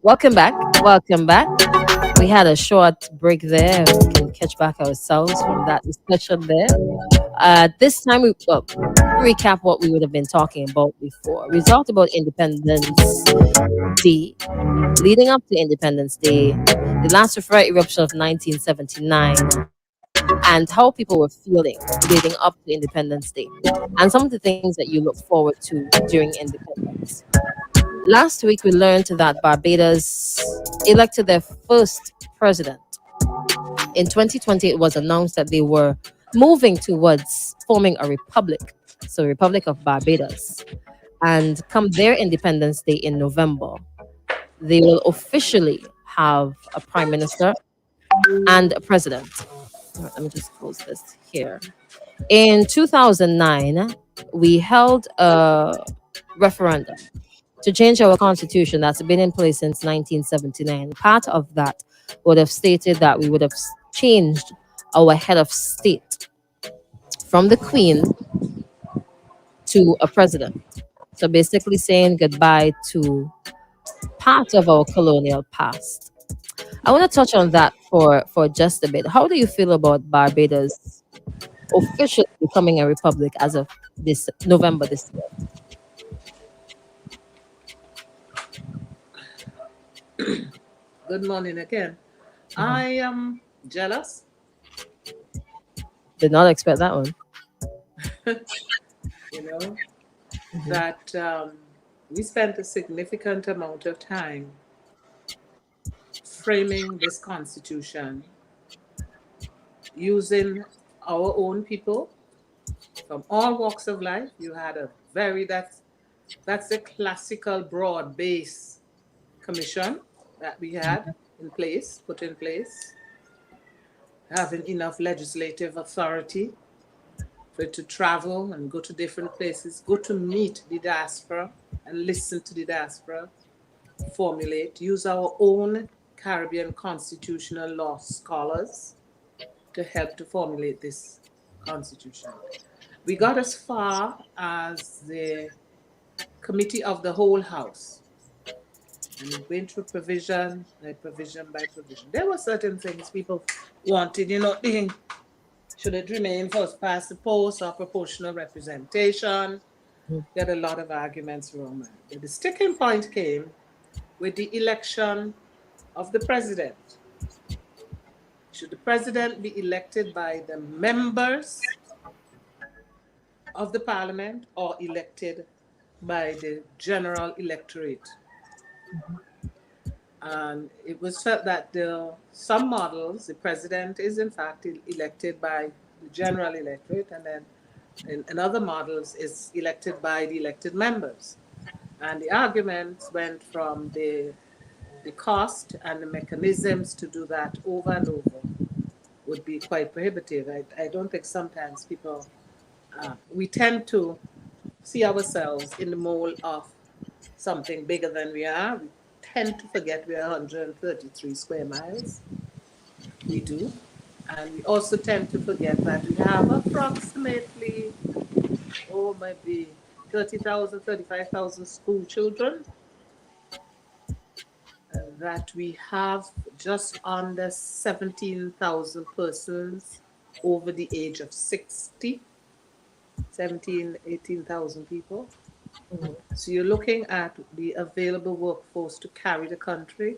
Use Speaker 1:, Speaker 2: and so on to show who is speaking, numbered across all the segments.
Speaker 1: Welcome back. Welcome back. We had a short break there. We can catch back ourselves from that discussion there. This time, recap what we would have been talking about before. We talked about Independence Day, leading up to Independence Day, the last February eruption of 1979, and how people were feeling leading up to Independence Day, and some of the things that you look forward to during Independence. Last week, we learned that Barbados elected their first president. In 2020, it was announced that they were moving towards forming a republic, so Republic of Barbados. And come their Independence Day in November, they will officially have a prime minister and a president. Let me just close this here. In 2009, we held a referendum to change our constitution that's been in place since 1979. Part of that would have stated that we would have changed our head of state from the queen to a president. So basically saying goodbye to part of our colonial past. I want to touch on that for just a bit. How do you feel about Barbados officially becoming a republic as of this November this year?
Speaker 2: Good morning again.
Speaker 1: Mhm.
Speaker 2: I am jealous,
Speaker 1: Did not expect that one.
Speaker 2: you know,
Speaker 1: Mhm.
Speaker 2: that we spent a significant amount of time framing this constitution using our own people from all walks of life. You had a very that's the classical broad base commission that we had in place, put in place, having enough legislative authority for it to travel and go to different places, go to meet the diaspora and listen to the diaspora, formulate, use our own Caribbean constitutional law scholars to help to formulate this constitution. We got as far as the committee of the whole house and it went through provision by provision by provision. There were certain things people wanted, they should it remain first past the post or proportional representation. There had a lot of arguments around that. But the sticking point came with the election of the president. Should the president be elected by the members of the parliament or elected by the general electorate? And it was felt that some models, the president is in fact elected by the general electorate, and then in other models is elected by the elected members. And the arguments went from the cost and the mechanisms to do that over and over would be quite prohibitive. I don't think sometimes people, we tend to see ourselves in the mold of something bigger than we are. We tend to forget we are 133 square miles. We do. And we also tend to forget that we have approximately, maybe 30,000, 35,000 school children, that we have just under 17,000 persons over the age of 60, 17, 18,000 people.
Speaker 1: Mhm.
Speaker 2: So you're looking at the available workforce to carry the country,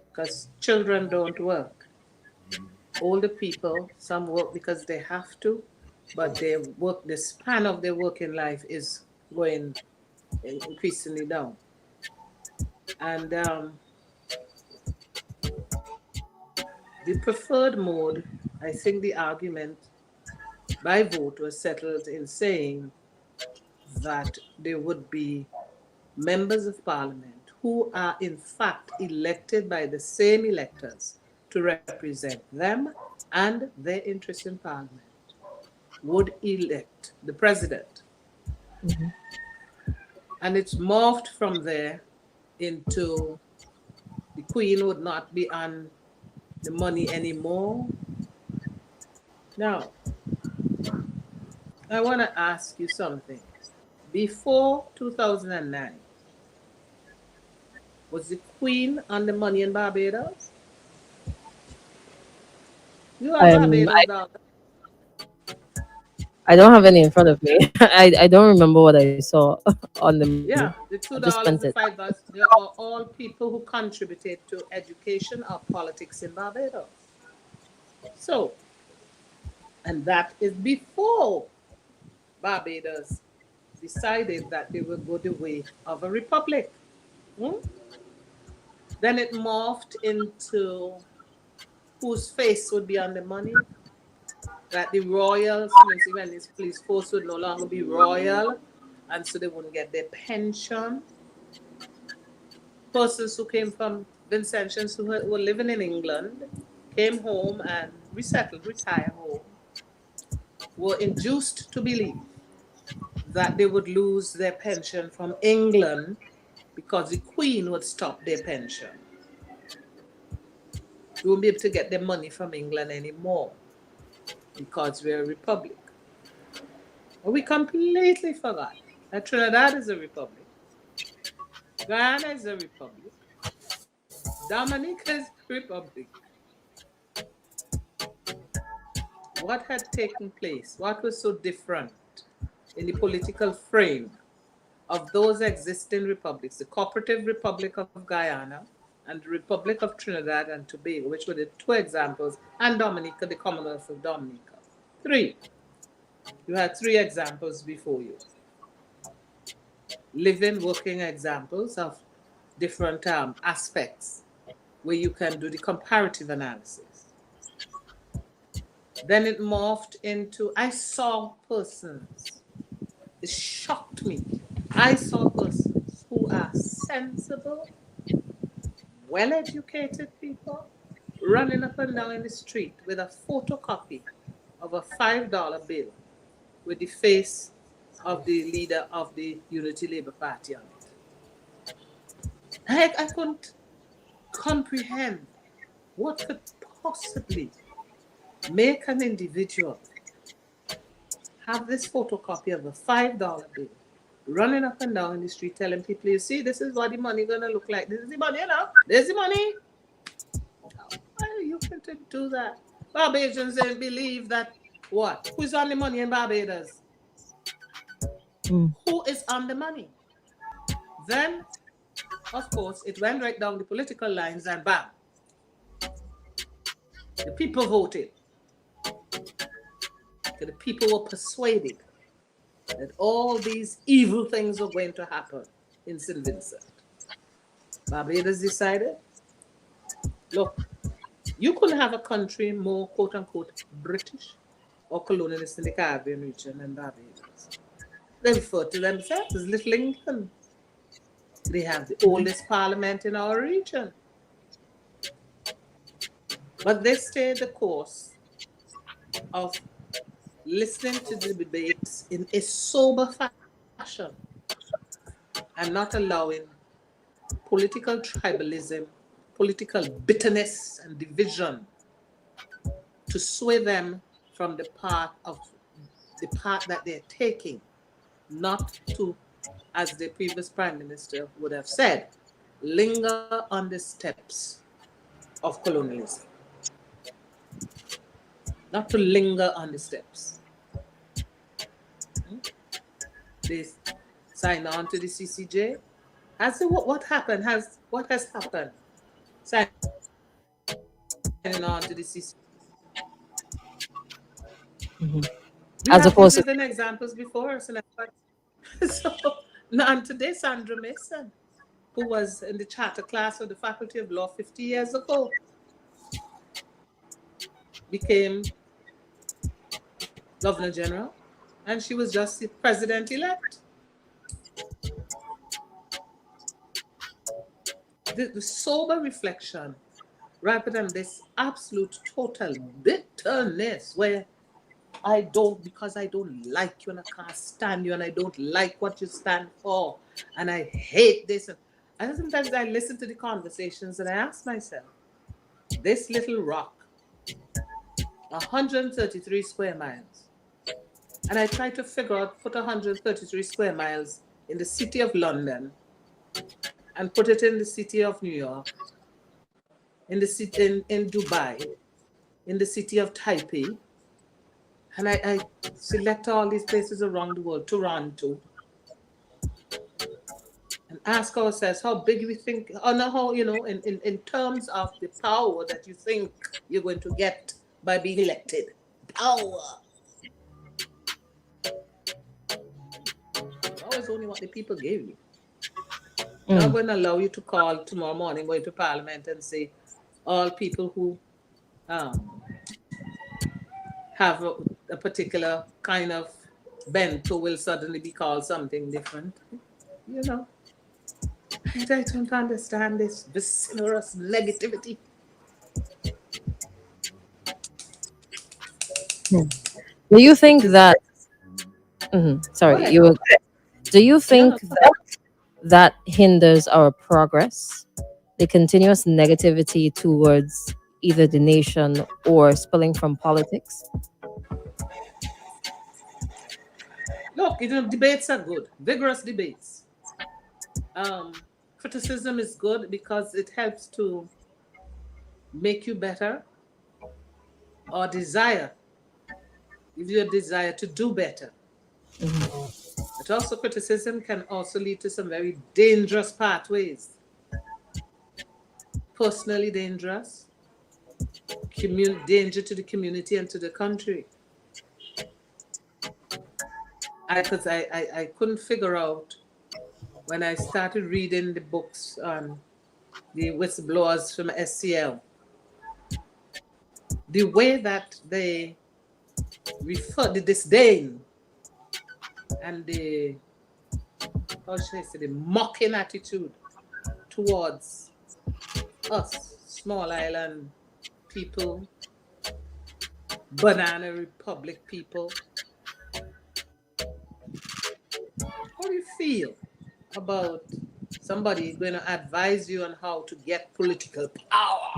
Speaker 2: because children don't work. Older people, some work because they have to, but the span of their working life is going increasingly down. And the preferred mode, I think the argument by vote was settled in saying that there would be members of parliament who are in fact elected by the same electors to represent them and their interests in parliament would elect the president.
Speaker 1: Mhm.
Speaker 2: And it's morphed from there into the queen would not be on the money anymore. Now, I want to ask you something. Before 2009, Was the Queen on the money in Barbados? You have
Speaker 1: I'm
Speaker 2: Barbados dollar.
Speaker 1: I don't have any in front of me. I don't remember what I saw on the menu.
Speaker 2: Yeah,
Speaker 1: I
Speaker 2: the
Speaker 1: just
Speaker 2: two
Speaker 1: spent it.
Speaker 2: dollars, the $5, they are all people who contributed to education or politics in Barbados. So, and that is before Barbados decided that they would go the way of a republic. Hmm? Then it morphed into whose face would be on the money, that the royals, you know, see when this police force would no longer be royal, and so they wouldn't get their pension. Persons who came from Vincentians who were living in England came home and resettled, retired home, were induced to believe that they would lose their pension from England because the Queen would stop their pension. We won't be able to get their money from England anymore because we're a republic. But we completely forgot that Trinidad is a republic, Guyana is a republic, Dominica is a republic. What had taken place? What was so different in the political frame of those existing republics, the Cooperative Republic of Guyana and the Republic of Trinidad and Tobago, which were the two examples, and Dominica, the Commonwealth of Dominica? Three. You had three examples before you. Living, working examples of different aspects where you can do the comparative analysis. Then it morphed into I saw persons. It shocked me. I saw persons who are sensible, well educated people running up and down in the street with a photocopy of a $5 bill with the face of the leader of the Unity Labour Party on it. I couldn't comprehend what could possibly make an individual have this photocopy of a $5 bill running up and down in the street telling people, you see, this is what the money gonna look like. This is the money, you know. There's the money. Why are you going to do that? Barbadians didn't believe that what? Who's on the money in Barbados? Who is on the money? Then, of course, it went right down the political lines and bam. The people voted. The people were persuaded that all these evil things were going to happen in St. Vincent. Barbados decided, look, you couldn't have a country more quote unquote British or colonialist in the Caribbean region than Barbados. They refer to themselves as Little England. They have the oldest parliament in our region. But they stayed the course of listening to the debates in a sober fashion and not allowing political tribalism, political bitterness and division to sway them from the path that they're taking, not to, as the previous Prime Minister would have said, linger on the steps of colonialism. Not to linger on the steps. They sign on to the CCJ. What happened? What has happened? Signing on to the CCJ. We
Speaker 1: As
Speaker 2: have these
Speaker 1: opposed to
Speaker 2: living examples before us. So now, and today, Sandra Mason, who was in the charter class of the Faculty of Law 50 years ago, became Governor General, and she was just the president-elect. The sober reflection, rather than this absolute total bitterness where because I don't like you and I can't stand you and I don't like what you stand for and I hate this. And sometimes I listen to the conversations and I ask myself, this little rock, 133 square miles, and I try to figure out, put 133 square miles in the city of London, and put it in the city of New York, in the city in Dubai, in the city of Taipei, and I select all these places around the world, Toronto, and ask ourselves how big we think, or no, how, in terms of the power that you think you're going to get by being elected. Power. Power is only what the people gave you. Not
Speaker 1: Mm.
Speaker 2: going to allow you to call tomorrow morning, going to Parliament and say all people who um, have a particular kind of bento will suddenly be called something different. You know, I don't understand this vociferous negativity.
Speaker 1: Mm. Do you
Speaker 2: It
Speaker 1: think
Speaker 2: is.
Speaker 1: that?
Speaker 2: Go
Speaker 1: Sorry,
Speaker 2: ahead.
Speaker 1: you were. Do you
Speaker 2: No, no.
Speaker 1: think that hinders our progress? The continuous negativity towards either the nation or spilling from politics?
Speaker 2: Look, debates are good, vigorous debates. Criticism is good because it helps to make you better or desire, give you a desire to do better. But also, criticism can also lead to some very dangerous pathways, personally dangerous, danger to the community and to the country. Because I couldn't figure out when I started reading the books on the whistleblowers from SCL, the way that they refer, the disdain and the, how should I say, the mocking attitude towards us, small island people, banana republic people. How do you feel about somebody going to advise you on how to get political power?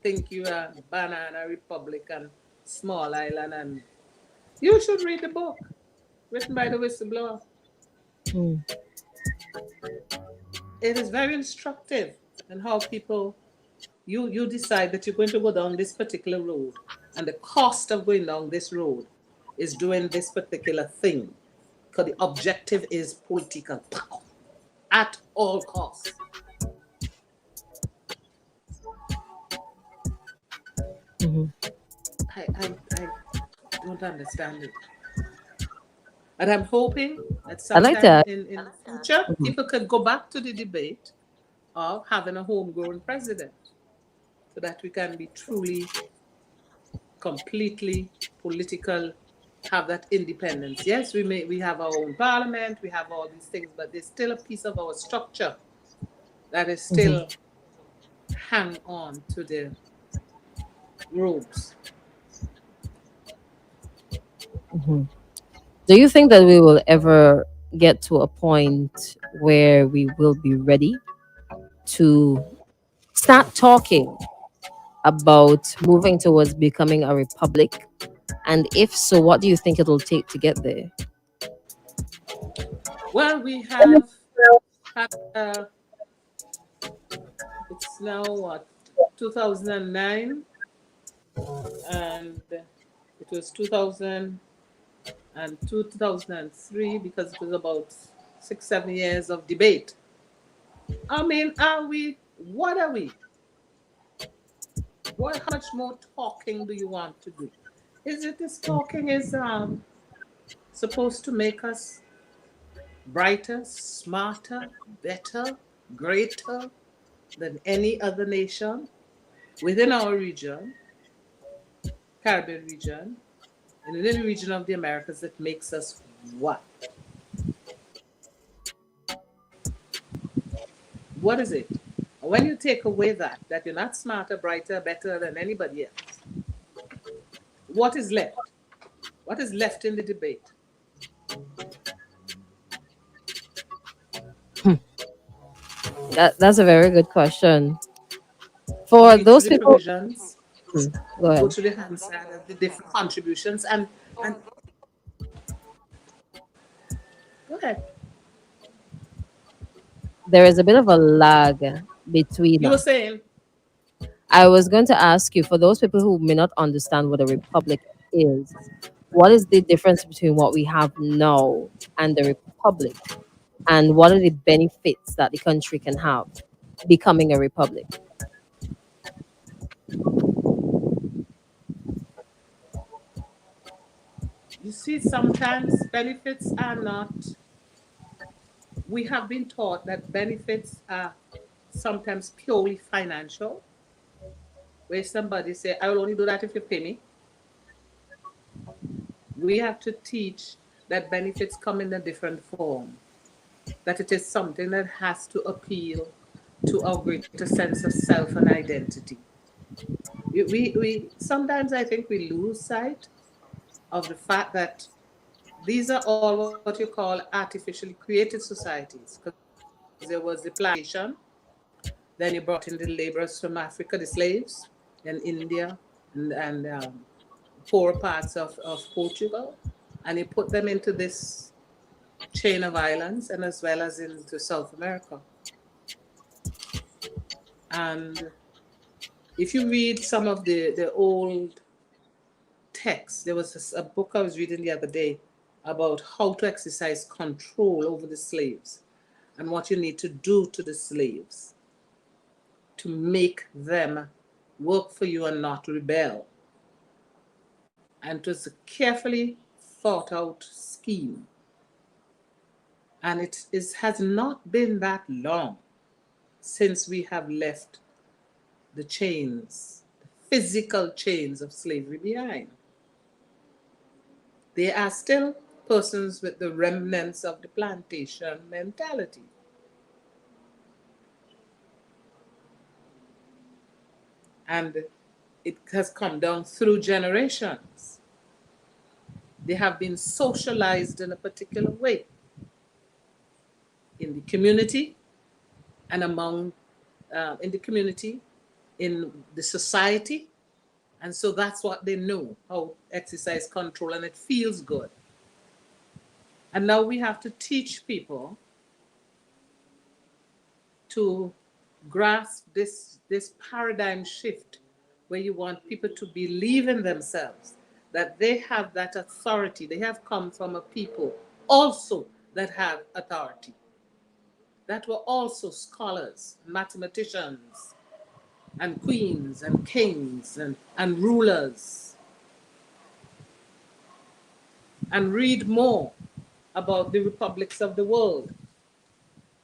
Speaker 2: Think you're a banana republic and small island, and you should read the book written by the whistleblower.
Speaker 1: Mm.
Speaker 2: It is very instructive in how people, you decide that you're going to go down this particular road, and the cost of going down this road is doing this particular thing, because the objective is political power at all costs.
Speaker 1: Mhm.
Speaker 2: I don't understand it. And I'm hoping that
Speaker 1: I'd like
Speaker 2: sometime
Speaker 1: to.
Speaker 2: in the future,
Speaker 1: Mhm.
Speaker 2: people could go back to the debate of having a homegrown president so that we can be truly, completely political, have that independence. Yes, we have our own parliament, we have all these things, but there's still a piece of our structure that is
Speaker 1: Mhm.
Speaker 2: still hang on to the ropes.
Speaker 1: Mhm. Do you think that we will ever get to a point where we will be ready to start talking about moving towards becoming a republic? And if so, what do you think it'll take to get there?
Speaker 2: Well, we have had, it's now what, 2009, and it was 2000 and 2003, because it was about 6, 7 years of debate. I mean, what are we? How much more talking do you want to do? Is it this talking is supposed to make us brighter, smarter, better, greater than any other nation within our region, Caribbean region, and in any region of the Americas that makes us what? What is it? When you take away that you're not smarter, brighter, better than anybody else, what is left? What is left in the debate?
Speaker 1: That's a very good question.
Speaker 2: You
Speaker 1: For
Speaker 2: read through
Speaker 1: those
Speaker 2: the
Speaker 1: people,
Speaker 2: provisions,
Speaker 1: go
Speaker 2: you go
Speaker 1: ahead.
Speaker 2: through the Hansard of the different contributions, and go ahead.
Speaker 1: there is a bit of a lag between
Speaker 2: You were
Speaker 1: us.
Speaker 2: saying,
Speaker 1: I was going to ask you, for those people who may not understand what a republic is, what is the difference between what we have now and the republic? And what are the benefits that the country can have becoming a republic?
Speaker 2: you see, sometimes benefits are not, we have been taught that benefits are sometimes purely financial, where somebody say, I will only do that if you pay me. We have to teach that benefits come in a different form, that it is something that has to appeal to our greater sense of self and identity. We sometimes I think we lose sight of the fact that these are all what you call artificially created societies, because there was the plantation, then you brought in the laborers from Africa, the slaves, in India and poorer parts of Portugal, and you put them into this chain of islands and as well as into South America. And if you read some of the old texts, there was a book I was reading the other day about how to exercise control over the slaves and what you need to do to the slaves to make them work for you and not rebel. And it was a carefully thought out scheme. And has not been that long since we have left the chains, the physical chains of slavery behind. They are still persons with the remnants of the plantation mentality. And it has come down through generations. They have been socialized in a particular way in the community and in the community, in the society. And so that's what they know, how exercise control, and it feels good. And now we have to teach people to grasp this paradigm shift where you want people to believe in themselves, that they have that authority. They have come from a people also that have authority, that were also scholars, mathematicians, and queens and kings and rulers, and read more about the republics of the world.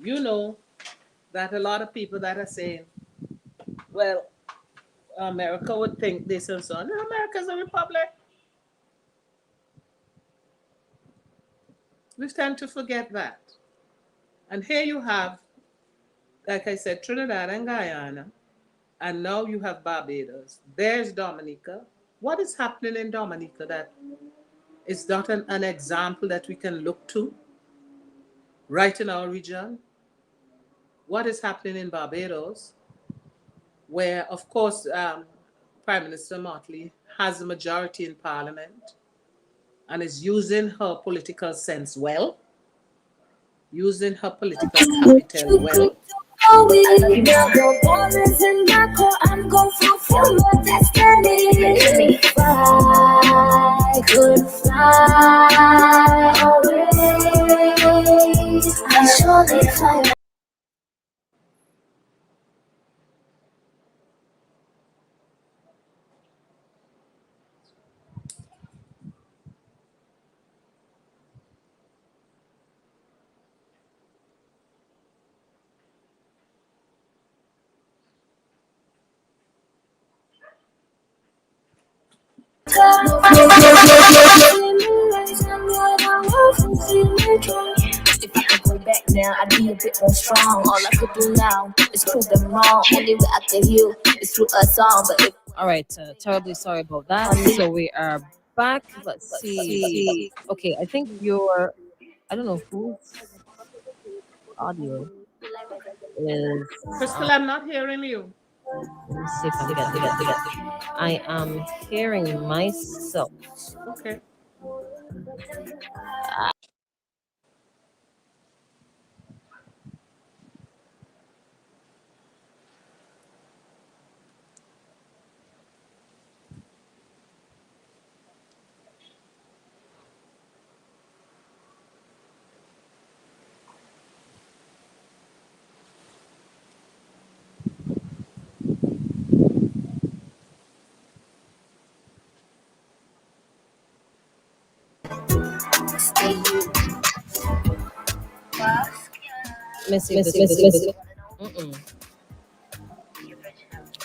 Speaker 2: You know that a lot of people that are saying, well, America would think this and so on. No, America's a republic. We tend to forget that. And here you have, like I said, Trinidad and Guyana, and now you have Barbados. There's Dominica. What is happening in Dominica that is not an example that we can look to right in our region? What is happening in Barbados, where, of course, Prime Minister Motley has a majority in Parliament and is using her political sense well, using her political capital well.
Speaker 3: Your borders in my core, I'm gon' fulfill my destiny. If I could fly away, I surely fly. If I could go back now, I'd be a bit more strong. All I could do now is prove them wrong. Only way I can heal is through a song. But if
Speaker 1: All right, terribly sorry about that. So we are back. Let's see. Okay, I think your, I don't know whose audio is.
Speaker 2: Crystal, I'm not hearing you.
Speaker 1: Let me see if I get this. I am hearing myself.
Speaker 2: Okay.
Speaker 1: Let me see if this is. Mm-mm.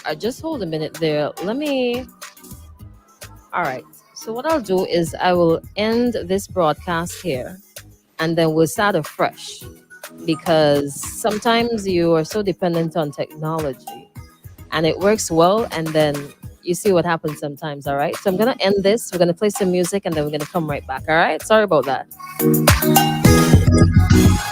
Speaker 1: I just hold a minute there. Let me. All right. So what I'll do is I will end this broadcast here, and then we'll start afresh because sometimes you are so dependent on technology and it works well, and then you see what happens sometimes. All right. So I'm gonna end this. We're gonna play some music, and then we're gonna come right back. All right. Sorry about that.